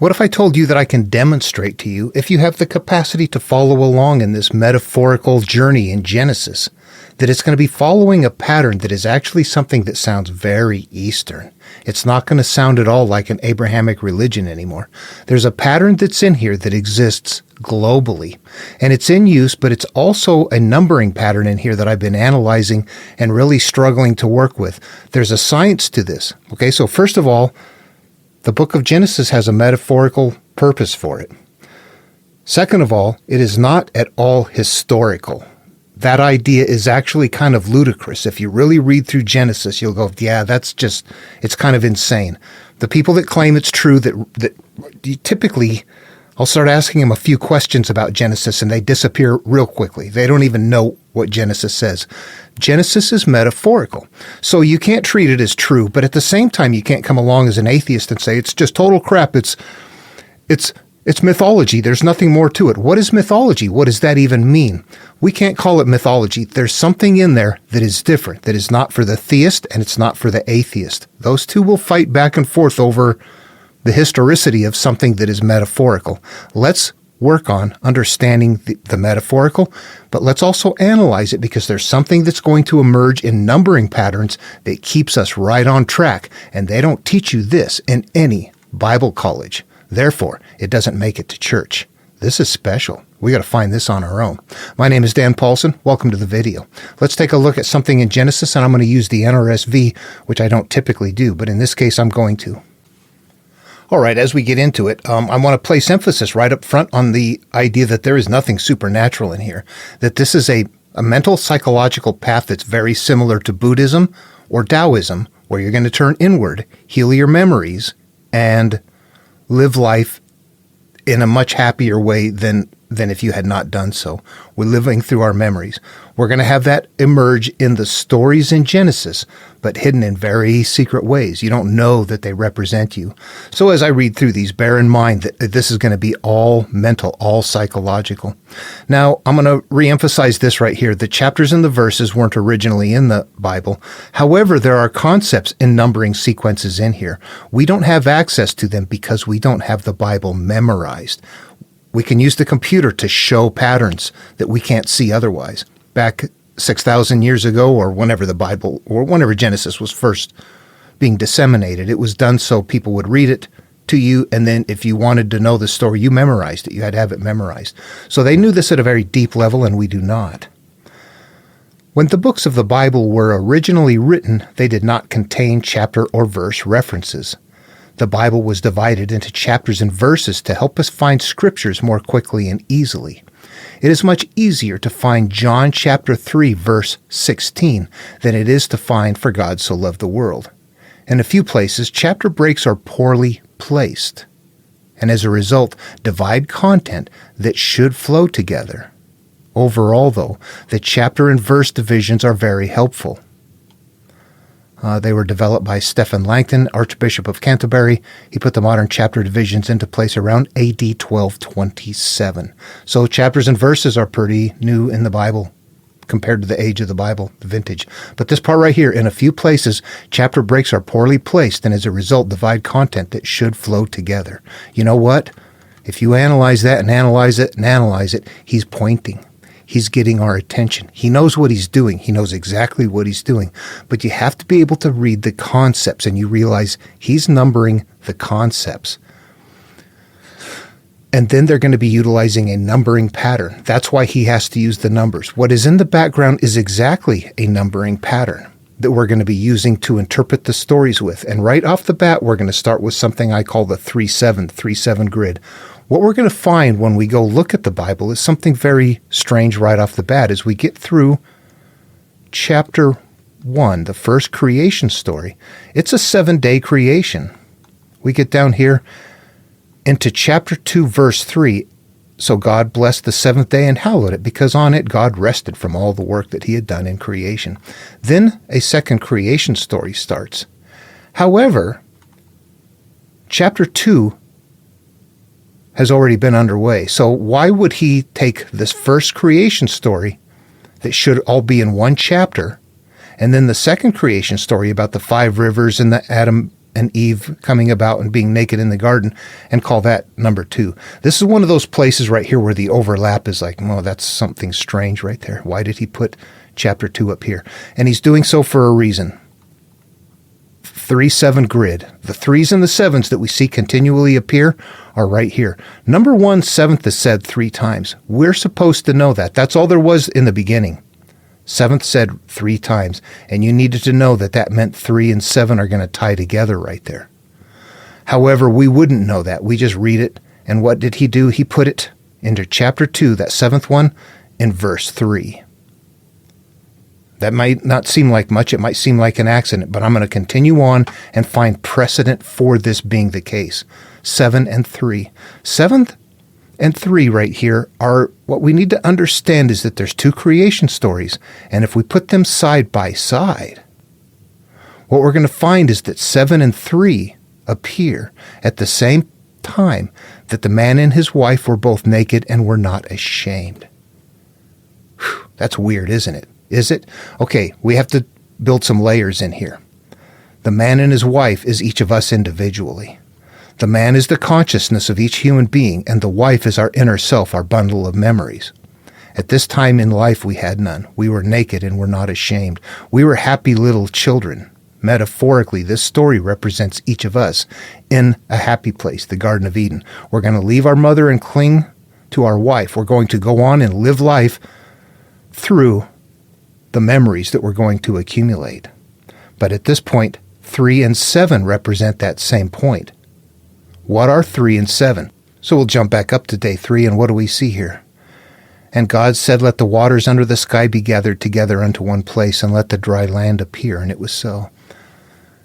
What if I told you that I can demonstrate to you, if you have the capacity to follow along in this metaphorical journey in Genesis, that it's going to be following a pattern that is actually something that sounds very Eastern. It's not going to sound at all like an Abrahamic religion anymore. There's a pattern that's in here that exists globally, and it's in use, but it's also a numbering pattern in here that I've been analyzing and really struggling to work with. There's a science to this. Okay, so first of all, the book of Genesis has a metaphorical purpose for it. Second of all, it is not at all historical. That idea is actually kind of ludicrous. If you really read through Genesis, you'll go, yeah, it's kind of insane. The people that claim it's true, that typically, I'll start asking them a few questions about Genesis and they disappear real quickly. They don't even know what Genesis says. Genesis is metaphorical. So you can't treat it as true, but at the same time, you can't come along as an atheist and say, it's just total crap. It's mythology. There's nothing more to it. What is mythology? What does that even mean? We can't call it mythology. There's something in there that is different, that is not for the theist and it's not for the atheist. Those two will fight back and forth over the historicity of something that is metaphorical. Let's work on understanding the metaphorical, but let's also analyze it because there's something that's going to emerge in numbering patterns that keeps us right on track, and they don't teach you this in any Bible college. Therefore, it doesn't make it to church. This is special. We got to find this on our own. My name is Dan Paulson. Welcome to the video. Let's take a look at something in Genesis, and I'm going to use the NRSV, which I don't typically do, but in this case, I'm going to. All right, as we get into it, I want to place emphasis right up front on the idea that there is nothing supernatural in here, that this is a mental psychological path that's very similar to Buddhism or Taoism, where you're going to turn inward, heal your memories, and live life in a much happier way than if you had not done so. We're living through our memories. We're going to have that emerge in the stories in Genesis, but hidden in very secret ways. You don't know that they represent you. So as I read through these, bear in mind that this is going to be all mental, all psychological. Now, I'm going to reemphasize this right here. The chapters and the verses weren't originally in the Bible. However, there are concepts in numbering sequences in here. We don't have access to them because we don't have the Bible memorized. We can use the computer to show patterns that we can't see otherwise. Back 6,000 years ago, or whenever the Bible, or whenever Genesis was first being disseminated, it was done so people would read it to you, and then if you wanted to know the story, you memorized it. You had to have it memorized. So they knew this at a very deep level, and we do not. When the books of the Bible were originally written, they did not contain chapter or verse references. The Bible was divided into chapters and verses to help us find scriptures more quickly and easily. It is much easier to find John chapter 3, verse 16 than it is to find For God So Loved the World. In a few places, chapter breaks are poorly placed, and as a result, divide content that should flow together. Overall, though, the chapter and verse divisions are very helpful. They were developed by Stephen Langton, Archbishop of Canterbury. He put the modern chapter divisions into place around AD 1227. So chapters and verses are pretty new in the Bible compared to the age of the Bible, the vintage. But this part right here, in a few places, chapter breaks are poorly placed and as a result divide content that should flow together. You know what? If you analyze that and analyze it and analyze it, he's pointing. He's getting our attention. He knows what he's doing. He knows exactly what he's doing. But you have to be able to read the concepts, and you realize he's numbering the concepts. And then they're going to be utilizing a numbering pattern. That's why he has to use the numbers. What is in the background is exactly a numbering pattern that we're going to be using to interpret the stories with. And right off the bat, we're going to start with something I call the 3-7 grid. What we're going to find when we go look at the Bible is something very strange right off the bat. As we get through chapter 1, the first creation story, it's a 7-day creation. We get down here into chapter 2, verse 3. So God blessed the seventh day and hallowed it, because on it God rested from all the work that he had done in creation. Then a second creation story starts. However, chapter 2 has already been underway. So why would he take this first creation story that should all be in one chapter, and then the second creation story about the 5 rivers and the Adam and Eve coming about and being naked in the garden and call that number 2. This is one of those places right here where the overlap is like, oh, that's something strange right there. Why did he put chapter 2 up here? And he's doing so for a reason. 3-7 grid. The 3s and the 7s that we see continually appear are right here. Number 1, 7th is said 3 times. We're supposed to know that. That's all there was in the beginning. 7th said 3 times. And you needed to know that that meant 3 and 7 are going to tie together right there. However, we wouldn't know that. We just read it. And what did he do? He put it into chapter 2, that 7th one, in verse 3. That might not seem like much. It might seem like an accident, but I'm going to continue on and find precedent for this being the case. 7 and 3. 7th and 3 right here are what we need to understand is that there's 2 creation stories. And if we put them side by side, what we're going to find is that 7 and 3 appear at the same time that the man and his wife were both naked and were not ashamed. Whew, that's weird, isn't it? Is it? Okay, we have to build some layers in here. The man and his wife is each of us individually. The man is the consciousness of each human being, and the wife is our inner self, our bundle of memories. At this time in life, we had none. We were naked and were not ashamed. We were happy little children. Metaphorically, this story represents each of us in a happy place, the Garden of Eden. We're going to leave our mother and cling to our wife. We're going to go on and live life through the memories that we're going to accumulate. But at this point, 3 and 7 represent that same point. What are 3 and 7? So we'll jump back up to day 3, and what do we see here? And God said, let the waters under the sky be gathered together unto one place, and let the dry land appear. And it was so.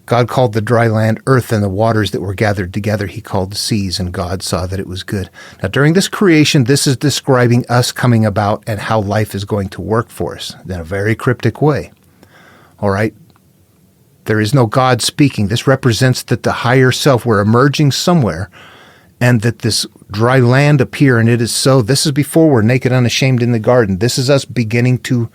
God called the dry land earth, and the waters that were gathered together he called seas, and God saw that it was good. Now, during this creation, this is describing us coming about and how life is going to work for us in a very cryptic way. All right? There is no God speaking. This represents that the higher self, we're emerging somewhere, and that this dry land appear, and it is so. This is before we're naked, unashamed in the garden. This is us beginning to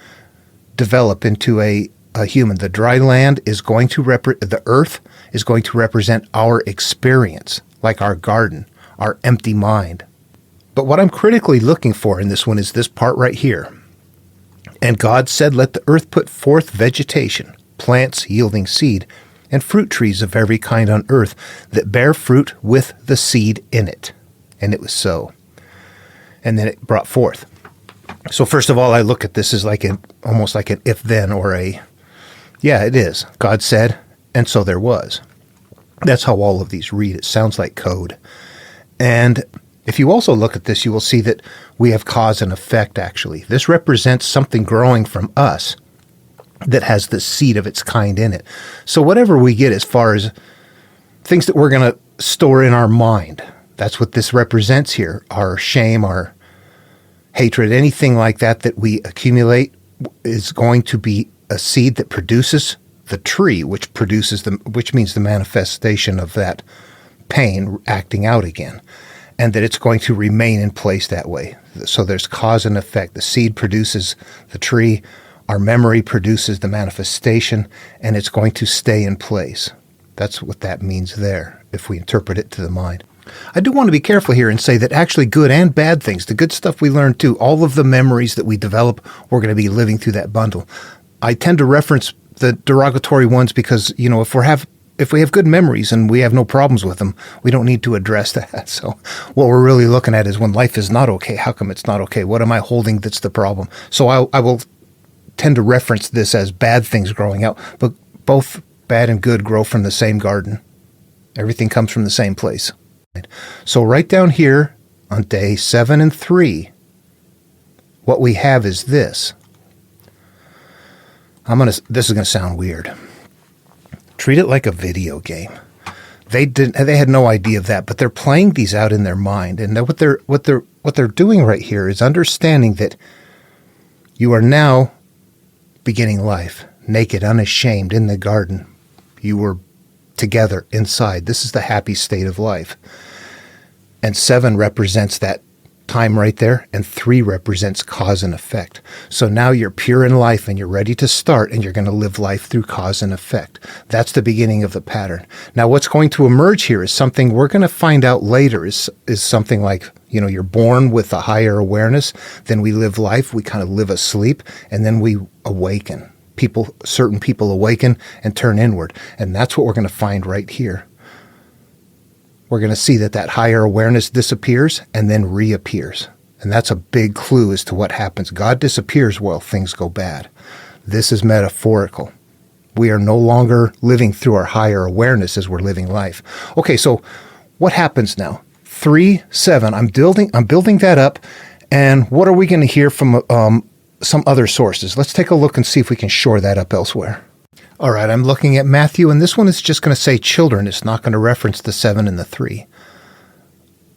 develop into a human. The dry land is going to the earth is going to represent our experience, like our garden, our empty mind. But what I'm critically looking for in this one is this part right here. And God said, let the earth put forth vegetation, plants yielding seed, and fruit trees of every kind on earth that bear fruit with the seed in it. And it was so. And then it brought forth. So first of all, I look at this as like almost like an if-then or a yeah, it is. God said, and so there was. That's how all of these read. It sounds like code. And if you also look at this, you will see that we have cause and effect, actually. This represents something growing from us that has the seed of its kind in it. So whatever we get as far as things that we're going to store in our mind, that's what this represents here. Our shame, our hatred, anything like that that we accumulate is going to be a seed that produces the tree, which means the manifestation of that pain acting out again, and that it's going to remain in place that way. So there's cause and effect. The seed produces the tree, our memory produces the manifestation, and it's going to stay in place. That's what that means there, if we interpret it to the mind. I do want to be careful here and say that actually good and bad things, the good stuff we learn too, all of the memories that we develop, we're going to be living through that bundle. I tend to reference the derogatory ones because, if we have good memories and we have no problems with them, we don't need to address that. So what we're really looking at is when life is not okay, how come it's not okay? What am I holding that's the problem? So I will tend to reference this as bad things growing out, but both bad and good grow from the same garden. Everything comes from the same place. So right down here on day 7 and 3, what we have is this. This is going to sound weird. Treat it like a video game. They had no idea of that, but they're playing these out in their mind, and what they're doing right here is understanding that you are now beginning life, naked, unashamed in the garden. You were together inside. This is the happy state of life. And 7 represents that time right there, and 3 represents cause and effect. So now you're pure in life and you're ready to start, and you're going to live life through cause and effect. That's the beginning of the pattern. Now what's going to emerge here is something we're going to find out later is something like, you're born with a higher awareness, then we live life, we kind of live asleep, and then we awaken. Certain people awaken and turn inward, and that's what we're going to find right here. We're going to see that higher awareness disappears and then reappears. And that's a big clue as to what happens. God disappears while things go bad. This is metaphorical. We are no longer living through our higher awareness as we're living life. Okay, so what happens now? 3, 7. I'm building that up. And what are we going to hear from some other sources? Let's take a look and see if we can shore that up elsewhere. All right, I'm looking at Matthew, and this one is just going to say children. It's not going to reference the 7 and the 3.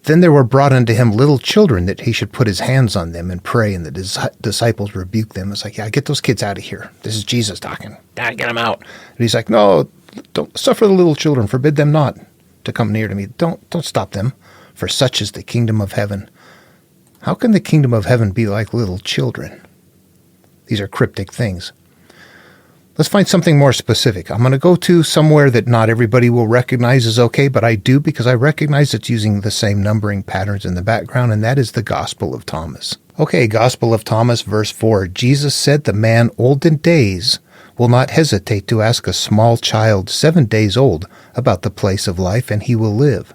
Then there were brought unto him little children, that he should put his hands on them and pray, and the disciples rebuked them. It's like, yeah, get those kids out of here. This is Jesus talking. Dad, get them out. And he's like, no, don't suffer the little children. Forbid them not to come near to me. Don't stop them, for such is the kingdom of heaven. How can the kingdom of heaven be like little children? These are cryptic things. Let's find something more specific. I'm going to go to somewhere that not everybody will recognize as okay, but I do, because I recognize it's using the same numbering patterns in the background, and that is the Gospel of Thomas. Okay, Gospel of Thomas, verse 4. Jesus said, the man old in days will not hesitate to ask a small child 7 days old about the place of life, and he will live.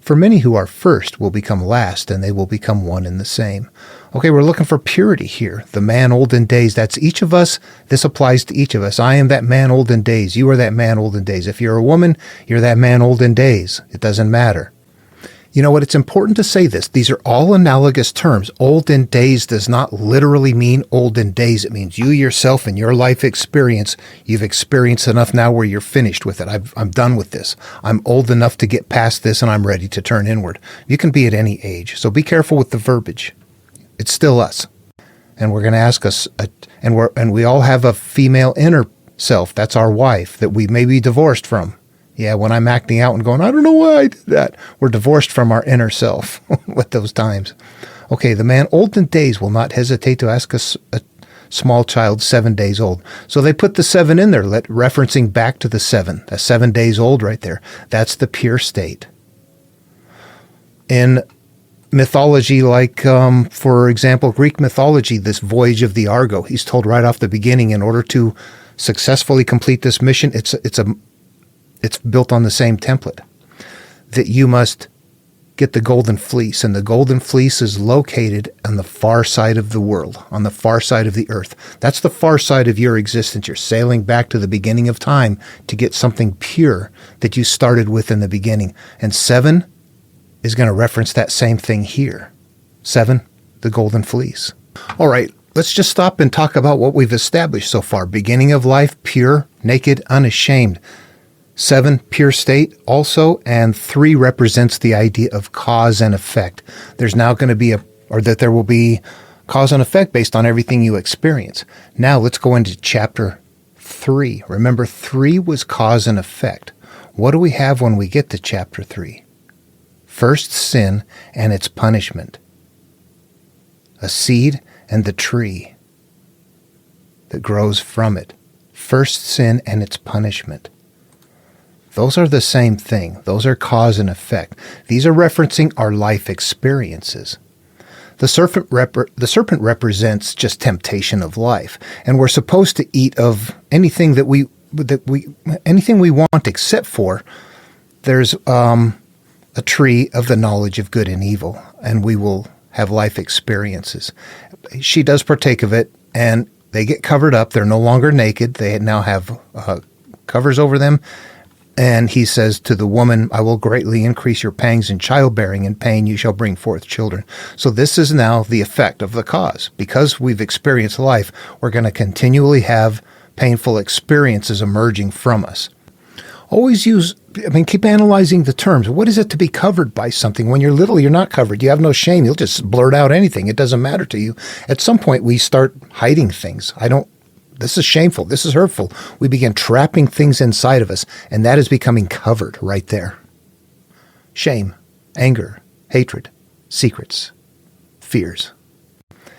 For many who are first will become last, and they will become one and the same. Okay, we're looking for purity here. The man old in days, that's each of us. This applies to each of us. I am that man old in days. You are that man old in days. If you're a woman, you're that man old in days. It doesn't matter. You know what? It's important to say this. These are all analogous terms. Old in days does not literally mean old in days. It means you yourself and your life experience. You've experienced enough now where you're finished with it. I'm done with this. I'm old enough to get past this, and I'm ready to turn inward. You can be at any age. So be careful with the verbiage. It's still us. And we're going to ask us, and we all have a female inner self. That's our wife that we may be divorced from. Yeah, when I'm acting out and going, I don't know why I did that. We're divorced from our inner self at those times. Okay, the man old in days will not hesitate to ask a small child 7 days old. So they put the 7 in there, referencing back to the 7. That's 7 days old right there. That's the pure state. In mythology, like, for example, Greek mythology, this voyage of the Argo, he's told right off the beginning, in order to successfully complete this mission, it's built on the same template, that you must get the golden fleece, and the golden fleece is located on the far side of the world, on the far side of the earth. That's the far side of your existence. You're sailing back to the beginning of time to get something pure that you started with in the beginning. And 7 is going to reference that same thing here. 7, the golden fleece. All right, let's just stop and talk about what we've established so far. Beginning of life, pure, naked, unashamed. 7, pure state also, and 3 represents the idea of cause and effect. There's now going to be there will be cause and effect based on everything you experience. Now let's go into chapter 3. Remember, 3 was cause and effect. What do we have when we get to chapter 3? First, sin and its punishment. A seed and the tree that grows from it. First, sin and its punishment. Those are the same thing. Those are cause and effect. These are referencing our life experiences. The serpent represents just temptation of life, and we're supposed to eat of anything anything we want, except for there's a tree of the knowledge of good and evil, and we will have life experiences. She does partake of it, and they get covered up. They're no longer naked. They now have covers over them. And he says to the woman, I will greatly increase your pangs in childbearing. In pain you shall bring forth children. So this is now the effect of the cause. Because we've experienced life, we're going to continually have painful experiences emerging from us. Keep analyzing the terms. What is it to be covered by something? When you're little, you're not covered. You have no shame. You'll just blurt out anything. It doesn't matter to you. At some point, we start hiding things. This is shameful. This is hurtful. We begin trapping things inside of us, and that is becoming covered right there. Shame, anger, hatred, secrets. fears.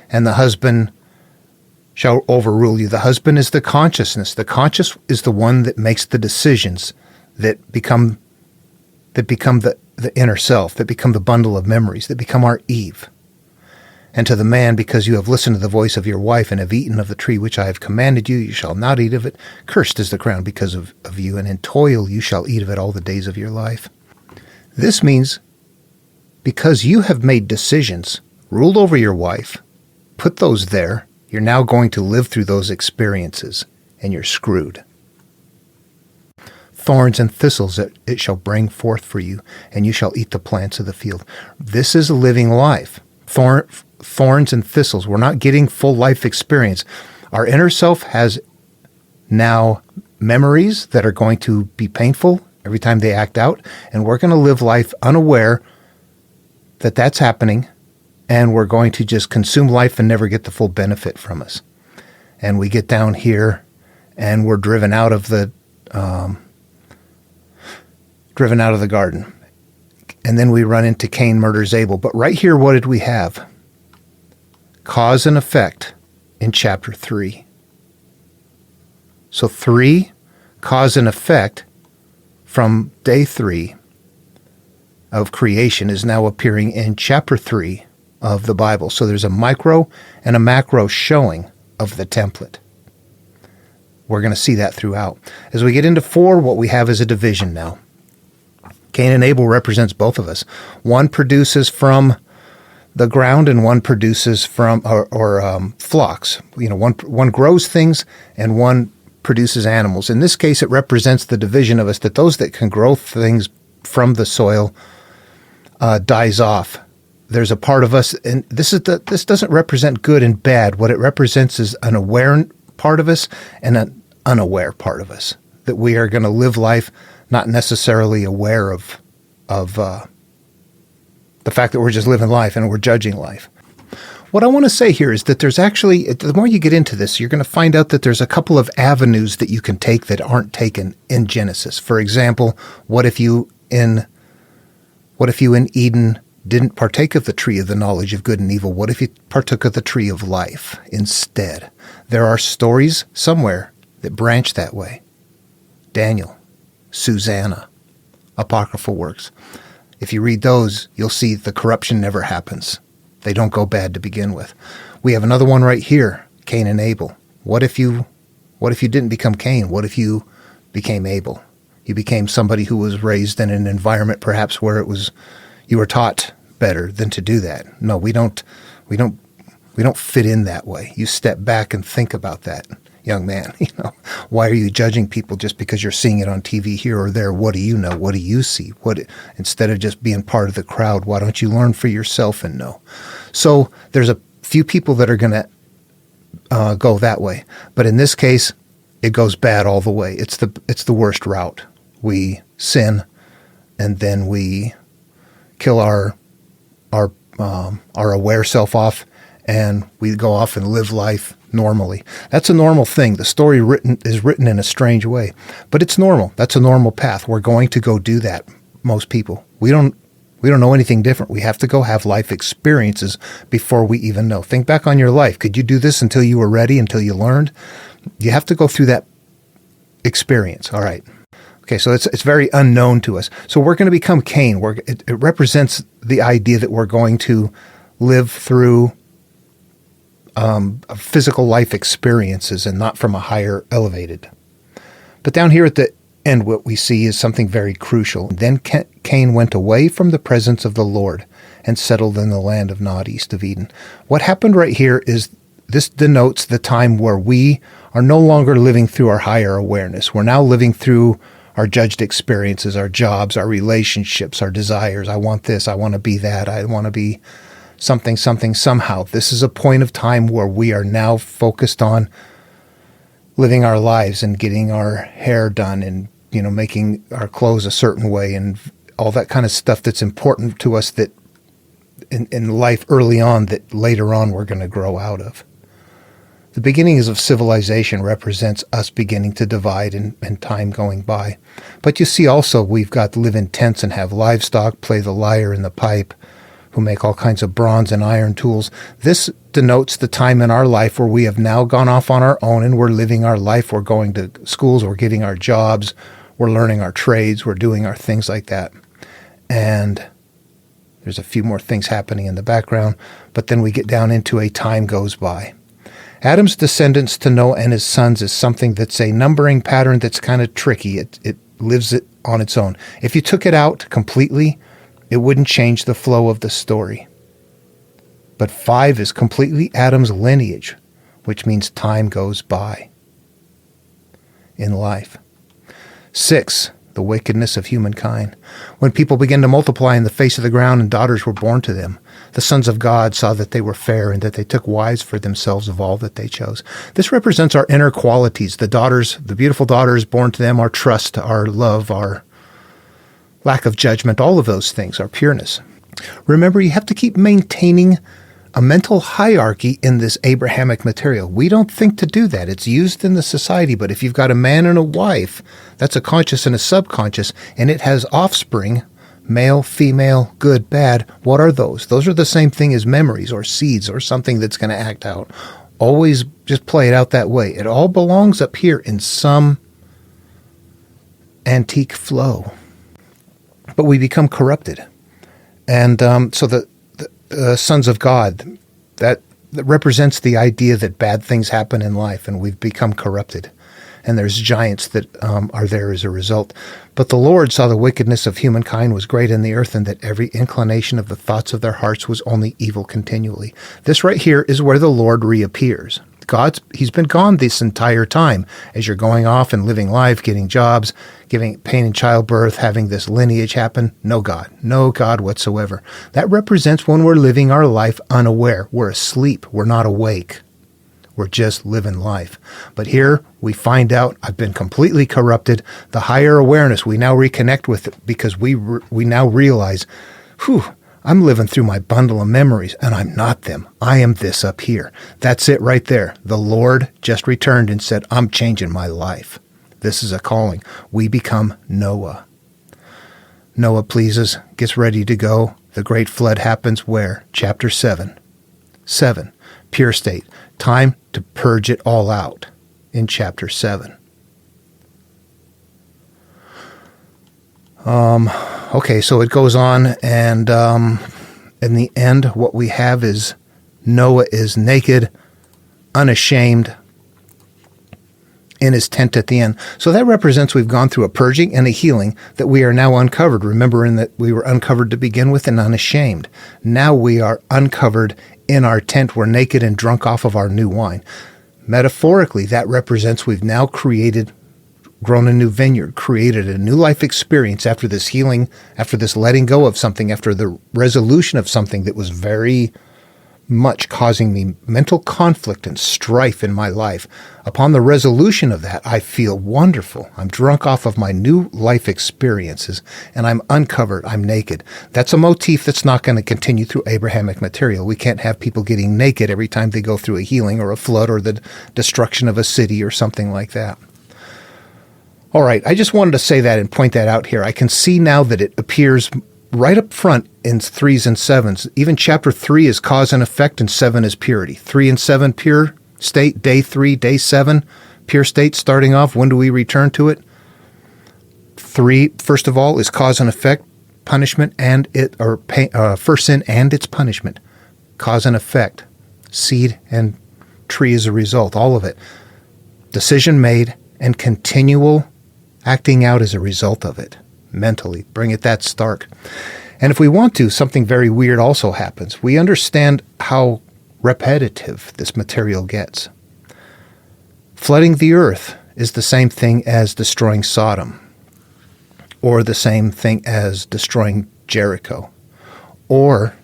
And the husband shall overrule you. The husband is the consciousness. The conscious is the one that makes the decisions that become the inner self, that become the bundle of memories, that become our Eve. And to the man, because you have listened to the voice of your wife and have eaten of the tree which I have commanded you, you shall not eat of it. Cursed is the ground because of you, and in toil you shall eat of it all the days of your life. This means because you have made decisions, ruled over your wife, put those there, you're now going to live through those experiences, and you're screwed. Thorns and thistles it shall bring forth for you, and you shall eat the plants of the field. This is a living life. Thorns and thistles. We're not getting full life experience. Our inner self has now memories that are going to be painful every time they act out, and we're going to live life unaware that that's happening, and we're going to just consume life and never get the full benefit from us. And we get down here, and we're driven out of the garden. And then we run into Cain murders Abel. But right here, what did we have? Cause and effect in chapter 3. So 3, cause and effect from day 3 of creation is now appearing in chapter 3 of the Bible. So there's a micro and a macro showing of the template. We're going to see that throughout. As we get into 4, what we have is a division now. Cain and Abel represents both of us. One produces from the ground and one produces from flocks. One grows things and one produces animals. In this case, it represents the division of us, that those that can grow things from the soil dies off. There's a part of us, and this doesn't represent good and bad. What it represents is an aware part of us and an unaware part of us, that we are going to live life not necessarily aware of the fact that we're just living life and we're judging life. What I want to say here is that there's actually, the more you get into this, you're going to find out that there's a couple of avenues that you can take that aren't taken in Genesis. For example, what if you in Eden didn't partake of the tree of the knowledge of good and evil? What if you partook of the tree of life instead? There are stories somewhere that branch that way. Daniel, Susanna, apocryphal works. If you read those, you'll see the corruption never happens. They don't go bad to begin with. We have another one right here, Cain and Abel. What if you didn't become Cain? What if you became Abel? You became somebody who was raised in an environment perhaps where you were taught better than to do that. No, we don't fit in that way. You step back and think about that, young man. Why are you judging people just because you're seeing it on TV here or there? What do you know? What do you see? Instead of just being part of the crowd, why don't you learn for yourself and know? So there's a few people that are going to go that way, but in this case, it goes bad all the way. It's the worst route. We sin, and then we kill our aware self off, and we go off and live life normally. That's a normal thing. The story is written in a strange way, but it's normal. That's a normal path. We're going to go do that. Most people. We don't know anything different. We have to go have life experiences before we even know. Think back on your life. Could you do this until you were ready, until you learned? You have to go through that experience. All right. Okay, so it's very unknown to us. So we're going to become Cain. It represents the idea that we're going to live through physical life experiences and not from a higher elevated. But down here at the end, what we see is something very crucial. Then Cain went away from the presence of the Lord and settled in the land of Nod, east of Eden. What happened right here is this denotes the time where we are no longer living through our higher awareness. We're now living through our judged experiences, our jobs, our relationships, our desires. I want this. I want to be that. I want to be something, somehow. This is a point of time where we are now focused on living our lives and getting our hair done and, making our clothes a certain way and all that kind of stuff that's important to us that in life early on that later on we're going to grow out of. The beginnings of civilization represents us beginning to divide and time going by. But you see also we've got to live in tents and have livestock, play the lyre and the pipe, who make all kinds of bronze and iron tools. This denotes the time in our life where we have now gone off on our own and we're living our life. We're going to schools, we're getting our jobs, we're learning our trades, we're doing our things like that. And there's a few more things happening in the background, but then we get down into a time goes by. Adam's descendants to Noah and his sons is something that's a numbering pattern that's kind of tricky. It lives it on its own. If you took it out completely, it wouldn't change the flow of the story. But 5 is completely Adam's lineage, which means time goes by in life. 6, the wickedness of humankind. When people began to multiply in the face of the ground and daughters were born to them, the sons of God saw that they were fair and that they took wives for themselves of all that they chose. This represents our inner qualities, the daughters, the beautiful daughters born to them, our trust, our love, our lack of judgment, all of those things, our pureness. Remember, you have to keep maintaining a mental hierarchy in this Abrahamic material. We don't think to do that. It's used in the society, but if you've got a man and a wife, that's a conscious and a subconscious, and it has offspring, male, female, good, bad. What are those? Those are the same thing as memories or seeds or something that's going to act out. Always just play it out that way. It all belongs up here in some antique flow. But we become corrupted. And so the sons of God, that represents the idea that bad things happen in life and we've become corrupted. And there's giants that are there as a result. But the Lord saw the wickedness of humankind was great in the earth, and that every inclination of the thoughts of their hearts was only evil continually. This right here is where the Lord reappears. He's been gone this entire time as you're going off and living life, getting jobs, giving pain in childbirth, having this lineage happen. No God whatsoever. That represents when we're living our life unaware. We're asleep. We're not awake. We're just living life. But here we find out I've been completely corrupted. The higher awareness, we now reconnect with it because we now realize, I'm living through my bundle of memories and I'm not them. I am this up here. That's it right there. The Lord just returned and said, I'm changing my life. This is a calling. We become Noah. Noah pleases, gets ready to go. The great flood happens where? Chapter 7. 7, pure state. Time to purge it all out in chapter 7. Okay, so it goes on, and in the end, what we have is Noah is naked, unashamed, in his tent at the end. So that represents we've gone through a purging and a healing, that we are now uncovered. Remembering that we were uncovered to begin with and unashamed. Now we are uncovered in our tent. We're naked and drunk off of our new wine. Metaphorically, that represents we've now grown a new vineyard, created a new life experience after this healing, after this letting go of something, after the resolution of something that was very much causing me mental conflict and strife in my life. Upon the resolution of that, I feel wonderful. I'm drunk off of my new life experiences, and I'm uncovered. I'm naked. That's a motif that's not going to continue through Abrahamic material. We can't have people getting naked every time they go through a healing or a flood or the destruction of a city or something like that. All right, I just wanted to say that and point that out here. I can see now that it appears right up front in 3s and 7s. Even chapter 3 is cause and effect and 7 is purity. 3 and 7, pure state. Day 3, day 7, pure state. Starting off, when do we return to it? 3, first of all, is cause and effect, punishment, and first sin and its punishment. Cause and effect. Seed and tree as a result, all of it. Decision made and continual acting out as a result of it. Mentally, bring it that stark. And if we want to, something very weird also happens. We understand how repetitive this material gets. Flooding the earth is the same thing as destroying Sodom, or the same thing as destroying Jericho, or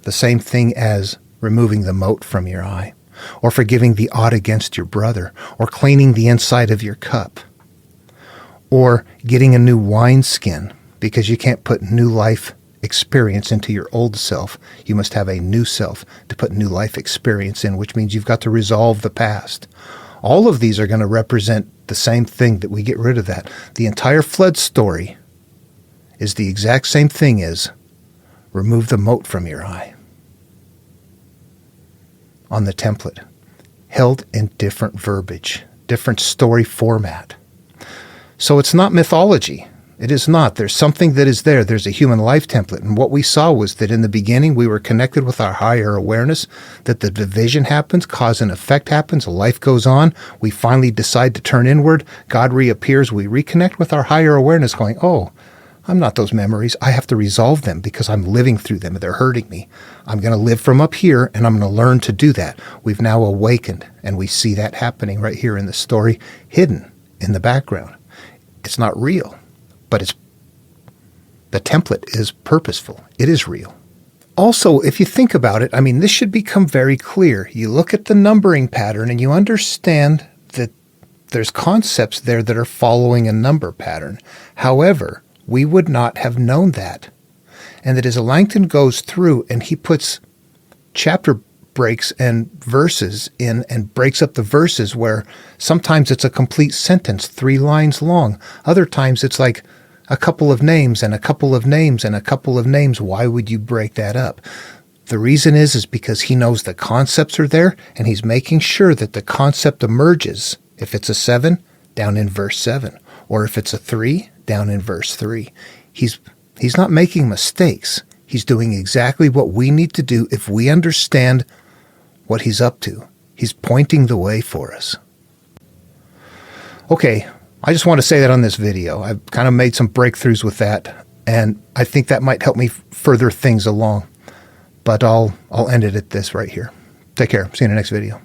the same thing as removing the mote from your eye, or forgiving the ought against your brother, or cleaning the inside of your cup, or getting a new wineskin, because you can't put new life experience into your old self. You must have a new self to put new life experience in, which means you've got to resolve the past. All of these are going to represent the same thing, that we get rid of that. The entire flood story is the exact same thing as Remove the mote from your eye. On the template, held in different verbiage, different story format. So it's not mythology. It is not. There's something that is there. There's a human life template. And what we saw was that in the beginning, we were connected with our higher awareness, that the division happens, cause and effect happens, life goes on. We finally decide to turn inward. God reappears. We reconnect with our higher awareness going, oh, I'm not those memories. I have to resolve them because I'm living through them. They're hurting me. I'm going to live from up here, and I'm going to learn to do that. We've now awakened, and we see that happening right here in the story, hidden in the background. It's not real. But the template is purposeful. It is real. Also, if you think about it, this should become very clear. You look at the numbering pattern and you understand that there's concepts there that are following a number pattern. However, we would not have known that. And that as Langton goes through and he puts chapter breaks and verses in and breaks up the verses where sometimes it's a complete sentence, 3 lines long. Other times it's like a couple of names and a couple of names and a couple of names. Why would you break that up? The reason is because he knows the concepts are there and he's making sure that the concept emerges. If it's a 7, down in verse 7. Or if it's a 3, down in verse 3. He's not making mistakes. He's doing exactly what we need to do if we understand what he's up to. He's pointing the way for us. Okay, I just want to say that on this video. I've kind of made some breakthroughs with that, and I think that might help me further things along. But I'll end it at this right here. Take care. See you in the next video.